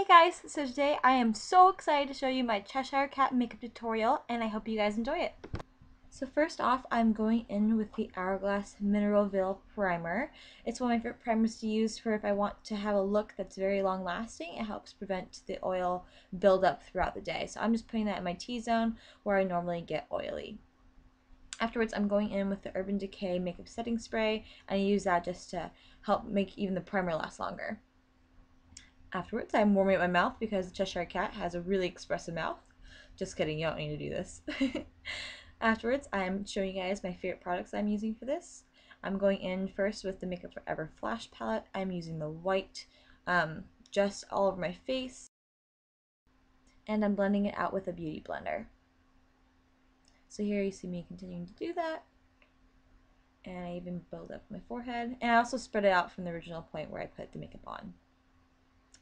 Hey guys, so today I am so excited to show you my Cheshire Cat makeup tutorial and I hope you guys enjoy it. So first off, I'm going in with the Hourglass Mineral Veil Primer. It's one of my favorite primers to use for if I want to have a look that's very long lasting. It helps prevent the oil buildup throughout the day. So I'm just putting that in my T-zone where I normally get oily. Afterwards, I'm going in with the Urban Decay Makeup Setting Spray and I use that just to help make even the primer last longer. Afterwards, I'm warming up my mouth because the Cheshire Cat has a really expressive mouth. Just kidding, you don't need to do this. Afterwards, I'm showing you guys my favorite products I'm using for this. I'm going in first with the Makeup Forever Flash Palette. I'm using the white just all over my face. And I'm blending it out with a beauty blender. So here you see me continuing to do that. And I even build up my forehead. And I also spread it out from the original point where I put the makeup on.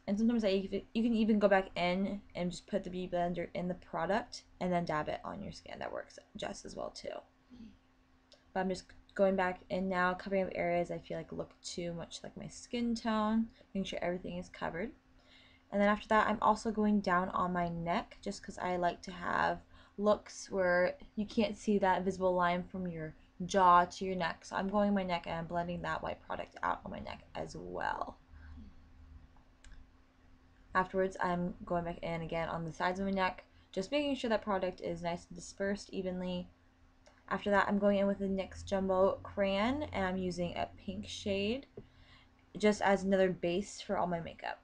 And sometimes you can even go back in and just put the beauty blender in the product and then dab it on your skin. That works just as well too. But I'm just going back in now, covering up areas I feel like look too much like my skin tone, making sure everything is covered. And then after that, I'm also going down on my neck just because I like to have looks where you can't see that visible line from your jaw to your neck. So I'm going on my neck and I'm blending that white product out on my neck as well. Afterwards, I'm going back in again on the sides of my neck, just making sure that product is nice and dispersed evenly. After that, I'm going in with the NYX Jumbo Crayon, and I'm using a pink shade, just as another base for all my makeup.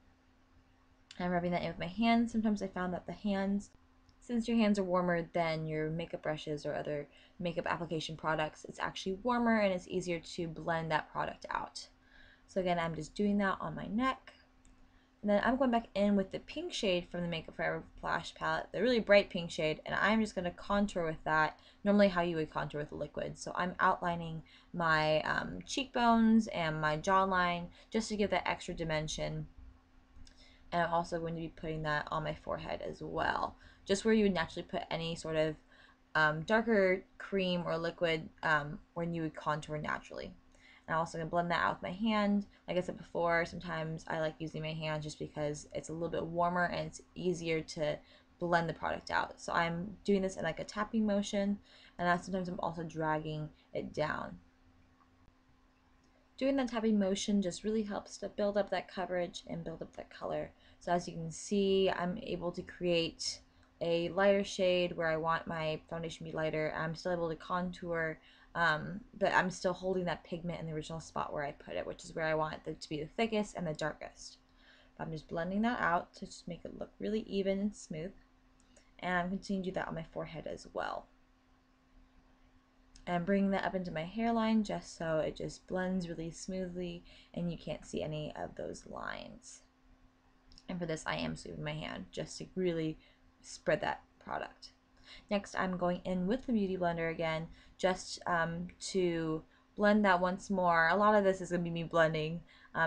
I'm rubbing that in with my hands. Sometimes I found that the hands, since your hands are warmer than your makeup brushes or other makeup application products, it's actually warmer and it's easier to blend that product out. So again, I'm just doing that on my neck. And then I'm going back in with the pink shade from the Makeup Forever Flash Palette, the really bright pink shade, and I'm just going to contour with that, normally how you would contour with liquid. So I'm outlining my cheekbones and my jawline just to give that extra dimension. And I'm also going to be putting that on my forehead as well, just where you would naturally put any sort of darker cream or liquid when you would contour naturally. I'm also going to blend that out with my hand. Like I said before, sometimes I like using my hand just because it's a little bit warmer and it's easier to blend the product out. So I'm doing this in like a tapping motion, and sometimes I'm also dragging it down. Doing that tapping motion just really helps to build up that coverage and build up that color. So as you can see, I'm able to create a lighter shade where I want my foundation to be lighter. I'm still able to contour, but I'm still holding that pigment in the original spot where I put it, which is where I want it to be the thickest and the darkest. But I'm just blending that out to just make it look really even and smooth. And I'm continuing to do that on my forehead as well. And I'm bringing that up into my hairline just so it just blends really smoothly and you can't see any of those lines. And for this, I am sweeping my hand just to really spread that product. Next, I'm going in with the Beauty Blender again, just to blend that once more. A lot of this is going to be me blending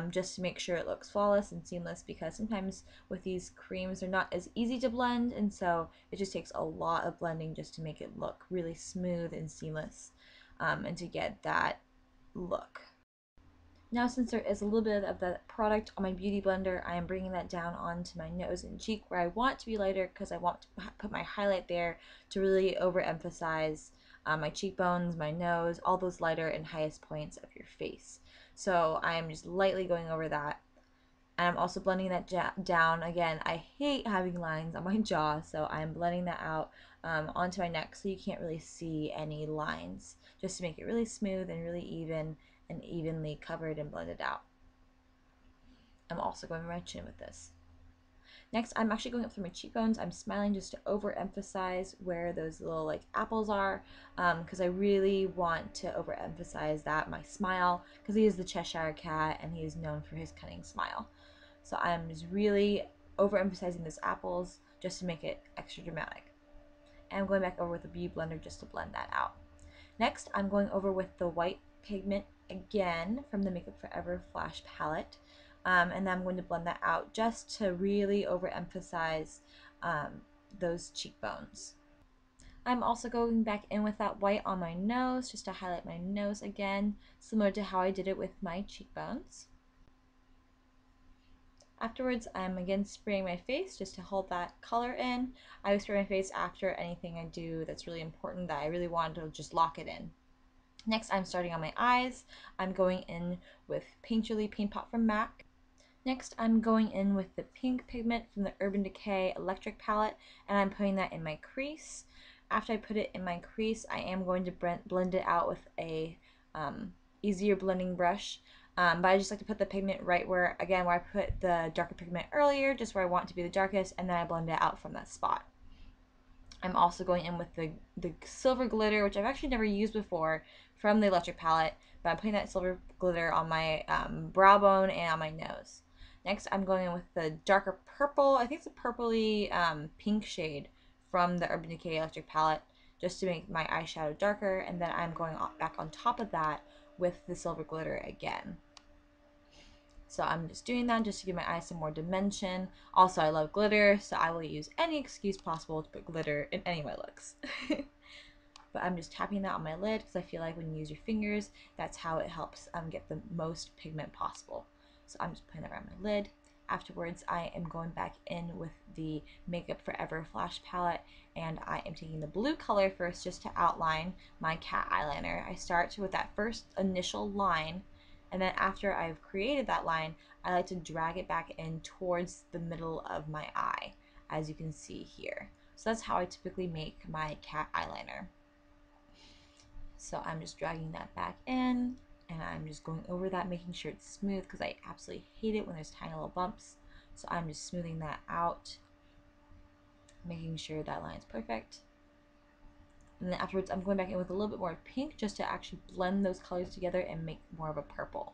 just to make sure it looks flawless and seamless, because sometimes with these creams, they're not as easy to blend, and so it just takes a lot of blending just to make it look really smooth and seamless and to get that look. Now, since there is a little bit of that product on my Beauty Blender, I am bringing that down onto my nose and cheek where I want it to be lighter, because I want to put my highlight there to really overemphasize my cheekbones, my nose, all those lighter and highest points of your face. So I am just lightly going over that. And I'm also blending that down. Again, I hate having lines on my jaw, so I'm blending that out onto my neck so you can't really see any lines, just to make it really smooth and really even and evenly covered and blended out. I'm also going for my chin with this. Next, I'm actually going up through my cheekbones. I'm smiling just to overemphasize where those little like apples are, because I really want to overemphasize that, my smile, because he is the Cheshire Cat and he is known for his cunning smile. So I'm just really overemphasizing those apples just to make it extra dramatic. And I'm going back over with a beauty blender just to blend that out. Next, I'm going over with the white pigment again from the Makeup Forever Flash Palette. And then I'm going to blend that out just to really overemphasize those cheekbones. I'm also going back in with that white on my nose just to highlight my nose again, similar to how I did it with my cheekbones. Afterwards, I'm again spraying my face just to hold that color in. I always spray my face after anything I do that's really important that I really want to just lock it in. Next, I'm starting on my eyes. I'm going in with Painterly Paint Pot from MAC. Next, I'm going in with the pink pigment from the Urban Decay Electric palette, and I'm putting that in my crease. After I put it in my crease, I am going to blend it out with a easier blending brush. But I just like to put the pigment right where, again, where I put the darker pigment earlier, just where I want it to be the darkest, and then I blend it out from that spot. I'm also going in with the silver glitter, which I've actually never used before, from the electric palette, but I'm putting that silver glitter on my brow bone and on my nose. Next, I'm going in with the darker purple, I think it's a purpley pink shade from the Urban Decay electric palette, just to make my eyeshadow darker, and then I'm going back on top of that with the silver glitter again. So I'm just doing that just to give my eyes some more dimension. Also, I love glitter, so I will use any excuse possible to put glitter in any of my looks. But I'm just tapping that on my lid because I feel like when you use your fingers, that's how it helps get the most pigment possible. So I'm just putting that around my lid. Afterwards, I am going back in with the Makeup Forever Flash Palette, and I am taking the blue color first just to outline my cat eyeliner. I start with that first initial line, and then after I've created that line, I like to drag it back in towards the middle of my eye, as you can see here. So that's how I typically make my cat eyeliner. So I'm just dragging that back in, and I'm just going over that, making sure it's smooth, because I absolutely hate it when there's tiny little bumps. So I'm just smoothing that out, making sure that line is perfect. And then afterwards, I'm going back in with a little bit more pink just to actually blend those colors together and make more of a purple.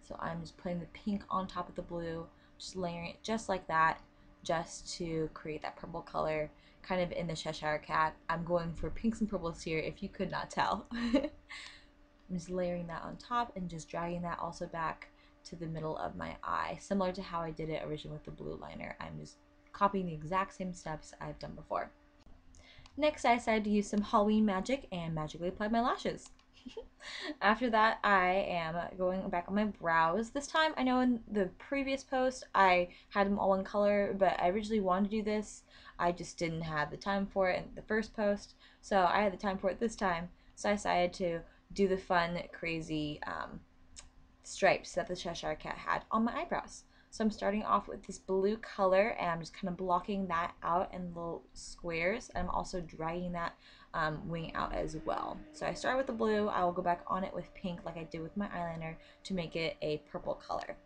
So I'm just putting the pink on top of the blue, just layering it just like that, just to create that purple color, kind of in the Cheshire cat. I'm going for pinks and purples here, if you could not tell. I'm just layering that on top and just dragging that also back to the middle of my eye, similar to how I did it originally with the blue liner. I'm just copying the exact same steps I've done before. Next, I decided to use some Halloween magic and magically apply my lashes. After that, I am going back on my brows. This time, I know in the previous post, I had them all one color, but I originally wanted to do this. I just didn't have the time for it in the first post, so I had the time for it this time. So I decided to do the fun, crazy stripes that the Cheshire cat had on my eyebrows. So I'm starting off with this blue color, and I'm just kind of blocking that out in little squares. And I'm also dragging that wing out as well. So I start with the blue. I will go back on it with pink like I did with my eyeliner to make it a purple color.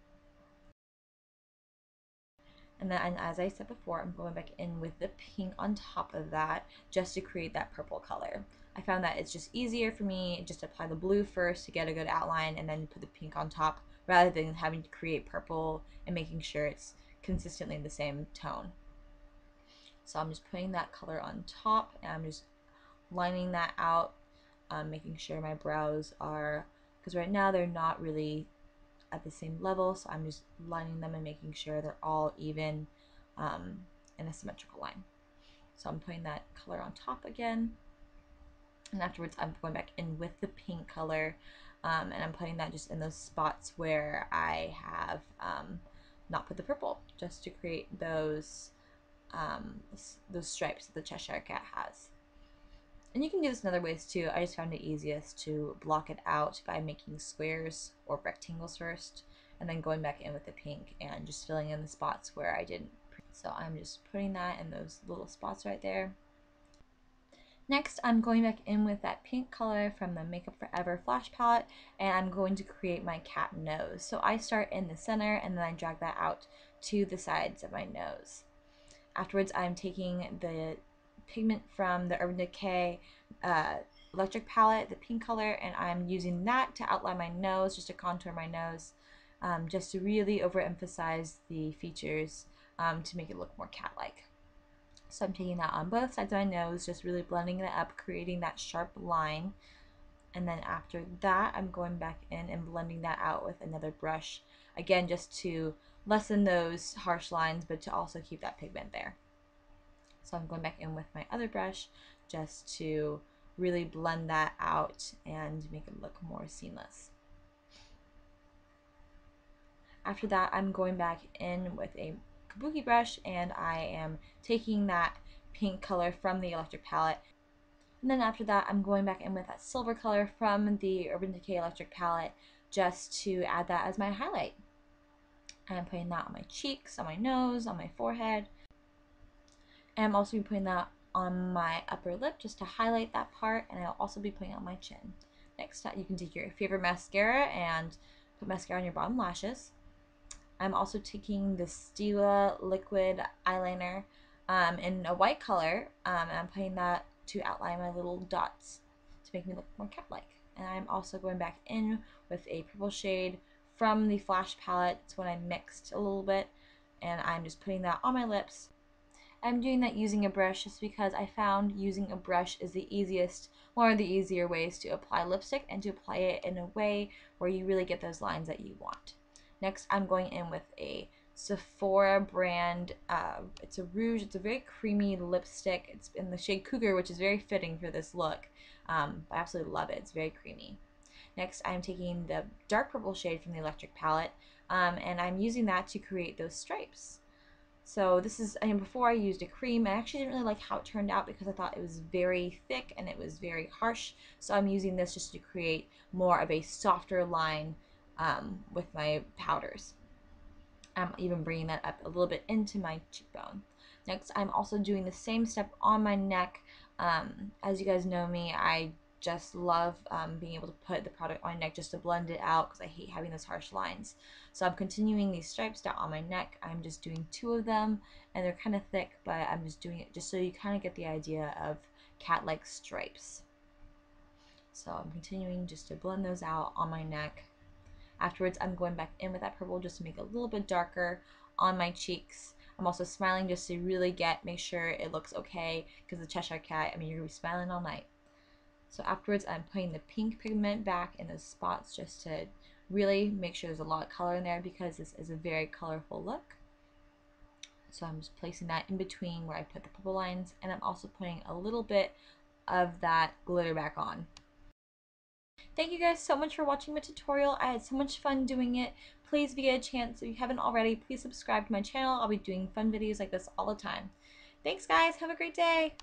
And then, as I said before, I'm going back in with the pink on top of that just to create that purple color. I found that it's just easier for me just to apply the blue first to get a good outline and then put the pink on top, rather than having to create purple and making sure it's consistently the same tone. So I'm just putting that color on top, and I'm just lining that out, making sure my brows are, because right now they're not really at the same level, so I'm just lining them and making sure they're all even in a symmetrical line. So I'm putting that color on top again, and afterwards I'm going back in with the pink color, and I'm putting that just in those spots where I have not put the purple, just to create those stripes that the Cheshire cat has. And you can do this in other ways too. I just found it easiest to block it out by making squares or rectangles first, and then going back in with the pink and just filling in the spots where I didn't. So I'm just putting that in those little spots right there. Next, I'm going back in with that pink color from the Makeup Forever Flash Palette, and I'm going to create my cat nose. So I start in the center, and then I drag that out to the sides of my nose. Afterwards, I'm taking the pigment from the Urban Decay Electric Palette, the pink color, and I'm using that to outline my nose, just to contour my nose, just to really overemphasize the features to make it look more cat-like. So I'm taking that on both sides of my nose, just really blending it up, creating that sharp line. And then after that, I'm going back in and blending that out with another brush, again, just to lessen those harsh lines, but to also keep that pigment there. So I'm going back in with my other brush just to really blend that out and make it look more seamless. After that, I'm going back in with a kabuki brush, and I am taking that pink color from the electric palette. And then after that, I'm going back in with that silver color from the Urban Decay electric palette just to add that as my highlight. And I'm putting that on my cheeks, on my nose, on my forehead. And I'm also putting that on my upper lip just to highlight that part, and I'll also be putting it on my chin. Next, you can take your favorite mascara and put mascara on your bottom lashes. I'm also taking the Stila liquid eyeliner in a white color, and I'm putting that to outline my little dots to make me look more cat-like. And I'm also going back in with a purple shade from the Flash palette. It's when I mixed a little bit, and I'm just putting that on my lips. I'm doing that using a brush just because I found using a brush is the easiest, one of the easier ways to apply lipstick and to apply it in a way where you really get those lines that you want. Next, I'm going in with a Sephora brand, it's a rouge, it's a very creamy lipstick. It's in the shade Cougar, which is very fitting for this look. I absolutely love it, it's very creamy. Next, I'm taking the dark purple shade from the electric palette, and I'm using that to create those stripes. So this is, and before I used a cream, I actually didn't really like how it turned out because I thought it was very thick and it was very harsh. So I'm using this just to create more of a softer line with my powders. I'm even bringing that up a little bit into my cheekbone. Next, I'm also doing the same step on my neck. As you guys know me, I just love being able to put the product on my neck just to blend it out because I hate having those harsh lines. So I'm continuing these stripes down on my neck. I'm just doing 2 of them, and they're kind of thick, but I'm just doing it just so you kind of get the idea of cat-like stripes. So I'm continuing just to blend those out on my neck. Afterwards, I'm going back in with that purple just to make it a little bit darker on my cheeks. I'm also smiling just to really make sure it looks okay, because the Cheshire Cat, I mean, you're going to be smiling all night. So afterwards, I'm putting the pink pigment back in those spots just to really make sure there's a lot of color in there because this is a very colorful look. So I'm just placing that in between where I put the purple lines, and I'm also putting a little bit of that glitter back on. Thank you guys so much for watching my tutorial. I had so much fun doing it. Please, if you get a chance, if you haven't already, please subscribe to my channel. I'll be doing fun videos like this all the time. Thanks guys, have a great day.